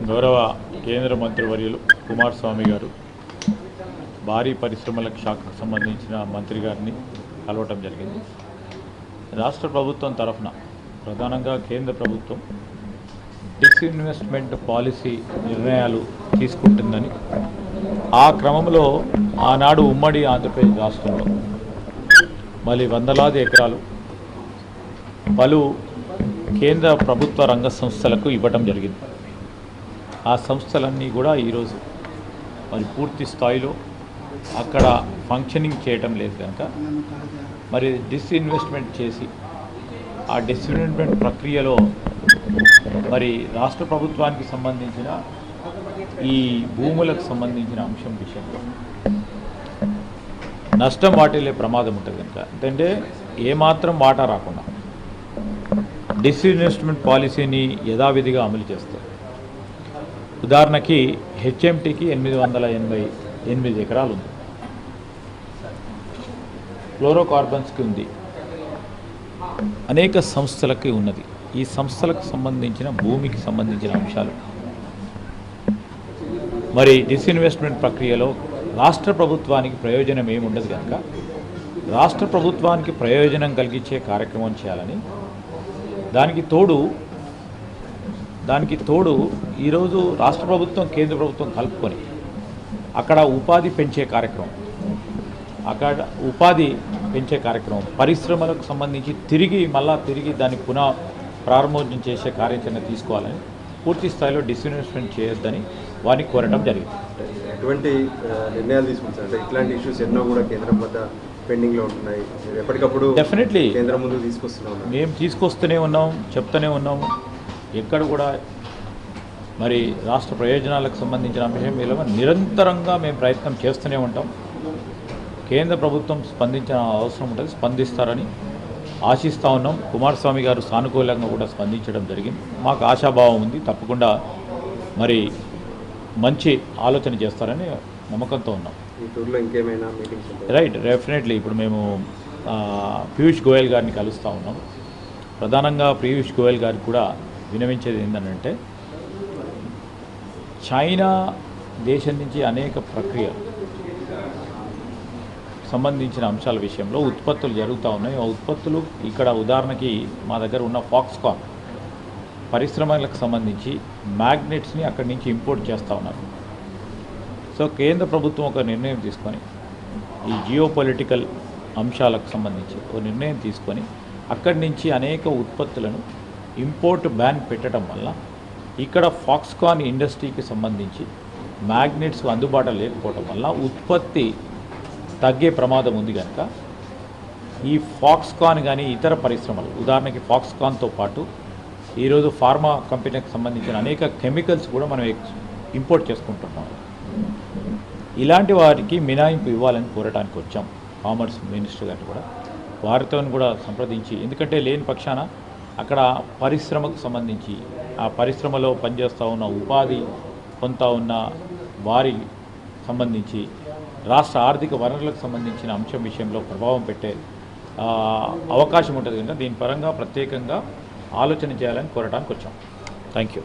గౌరవ కేంద్ర మంత్రివర్యులు కుమారస్వామి గారు భారీ పరిశ్రమల శాఖకు సంబంధించిన మంత్రి గారిని కలవటం జరిగింది. రాష్ట్ర ప్రభుత్వం తరఫున ప్రధానంగా కేంద్ర ప్రభుత్వం డిస్ఇన్వెస్ట్మెంట్ పాలసీ నిర్ణయాలు తీసుకుంటుందని, ఆ క్రమంలో ఆనాడు ఉమ్మడి ఆంధ్రప్రదేశ్ రాష్ట్రంలో మళ్ళీ వందలాది ఎకరాలు పలు కేంద్ర ప్రభుత్వ రంగ సంస్థలకు ఇవ్వటం జరిగింది. ఆ సంస్థలన్నీ కూడా ఈరోజు మరి పూర్తి స్థాయిలో అక్కడ ఫంక్షనింగ్ చేయటం లేదు కనుక మరి డిస్ఇన్వెస్ట్మెంట్ చేసి ఆ డిస్ఇన్వెస్ట్మెంట్ ప్రక్రియలో మరి రాష్ట్ర ప్రభుత్వానికి సంబంధించిన ఈ భూములకు సంబంధించిన అంశం విషయంలో నష్టం వాటిల్లే ప్రమాదం ఉంటుంది కనుక ఎందుకంటే ఏమాత్రం వాటా రాకుండా డిస్ఇన్వెస్ట్మెంట్ పాలసీని యథావిధిగా అమలు చేస్తారు. ఉదాహరణకి హెచ్ఎంటీకి 888 ఎకరాలు ఉంది, ఫ్లోరోకార్బన్స్కి ఉంది, అనేక సంస్థలకి ఉన్నది. ఈ సంస్థలకు సంబంధించిన భూమికి సంబంధించిన అంశాలు మరి డిస్ఇన్వెస్ట్మెంట్ ప్రక్రియలో రాష్ట్ర ప్రభుత్వానికి ప్రయోజనం ఏమి ఉండదు కనుక రాష్ట్ర ప్రభుత్వానికి ప్రయోజనం కలిగించే కార్యక్రమం చేయాలని, దానికి తోడు ఈరోజు రాష్ట్ర ప్రభుత్వం కేంద్ర ప్రభుత్వం కలుపుకొని అక్కడ ఉపాధి పెంచే కార్యక్రమం పరిశ్రమలకు సంబంధించి తిరిగి దాన్ని పునః ప్రారంభోత్సవం చేసే కార్యాచరణ తీసుకోవాలని, పూర్తి స్థాయిలో డిస్ఇన్వెస్ట్మెంట్ చేయొద్దని వారిని కోరడం జరిగింది. ఎటువంటి నిర్ణయాలు తీసుకుంటారు? ఇట్లాంటి ఇష్యూస్ ఎన్నో కూడా కేంద్రం వద్ద పెండింగ్లో ఉంటున్నాయి, ఎప్పటికప్పుడు డెఫినెట్లీ కేంద్రం ముందు తీసుకొస్తున్నాం. మేము తీసుకొస్తూనే ఉన్నాం, చెప్తూనే ఉన్నాము. ఎక్కడ కూడా మరి రాష్ట్ర ప్రయోజనాలకు సంబంధించిన అంశం మీద నిరంతరంగా మేము ప్రయత్నం చేస్తూనే ఉంటాం. కేంద్ర ప్రభుత్వం స్పందించిన అవసరం ఉంటుంది, స్పందిస్తారని ఆశిస్తూ ఉన్నాం. కుమారస్వామి గారు సానుకూలంగా కూడా స్పందించడం జరిగింది. మాకు ఆశాభావం ఉంది, తప్పకుండా మరి మంచి ఆలోచన చేస్తారని నమ్మకంతో ఉన్నాం. ఈ టూర్లో ఇంకేమైనా మీటింగ్స్ ఉంటాయి? Right, definitely. ఇప్పుడు మేము పీయూష్ గోయల్ గారిని కలుస్తూ ఉన్నాం. ప్రధానంగా పీయూష్ గోయల్ గారికి కూడా వినవించేది ఏంటంటే, చైనా దేశం నుంచి అనేక ప్రక్రియలు సంబంధించిన అంశాల విషయంలో ఉత్పత్తులు జరుగుతూ ఉన్నాయి. ఆ ఉత్పత్తులు ఇక్కడ ఉదాహరణకి మా దగ్గర ఉన్న ఫాక్స్కాన్ పరిశ్రమలకు సంబంధించి మ్యాగ్నెట్స్ని అక్కడి నుంచి ఇంపోర్ట్ చేస్తూ ఉన్నారు. సో కేంద్ర ప్రభుత్వం ఒక నిర్ణయం తీసుకొని ఈ జియోపొలిటికల్ అంశాలకు సంబంధించి ఒక నిర్ణయం తీసుకొని అక్కడి నుంచి అనేక ఉత్పత్తులను ఇంపోర్ట్ బ్యాన్ పెట్టడం వల్ల ఇక్కడ ఫాక్స్కాన్ ఇండస్ట్రీకి సంబంధించి మ్యాగ్నెట్స్ అందుబాటులో లేకపోవడం వల్ల ఉత్పత్తి తగ్గే ప్రమాదం ఉంది కనుక ఈ ఫాక్స్కాన్ కానీ ఇతర పరిశ్రమలు, ఉదాహరణకి ఫాక్స్కాన్తో పాటు ఈరోజు ఫార్మా కంపెనీకి సంబంధించిన అనేక కెమికల్స్ కూడా మనం ఇంపోర్ట్ చేసుకుంటున్నాం. ఇలాంటి వారికి మినహాయింపు ఇవ్వాలని కోరడానికి వచ్చాం. కామర్స్ మినిస్టర్ గారిని కూడా వారితో కూడా సంప్రదించి, ఎందుకంటే లేని పక్షాన అక్కడ పరిశ్రమకు సంబంధించి ఆ పరిశ్రమలో పనిచేస్తూ ఉన్న ఉపాధి పొందుతూ ఉన్న వారి సంబంధించి రాష్ట్ర ఆర్థిక వనరులకు సంబంధించిన అంశం విషయంలో ప్రభావం పెట్టే అవకాశం ఉంటుంది కనుక దీని పరంగా ప్రత్యేకంగా ఆలోచన చేయాలని కోరడానికి వచ్చాం. Thank you.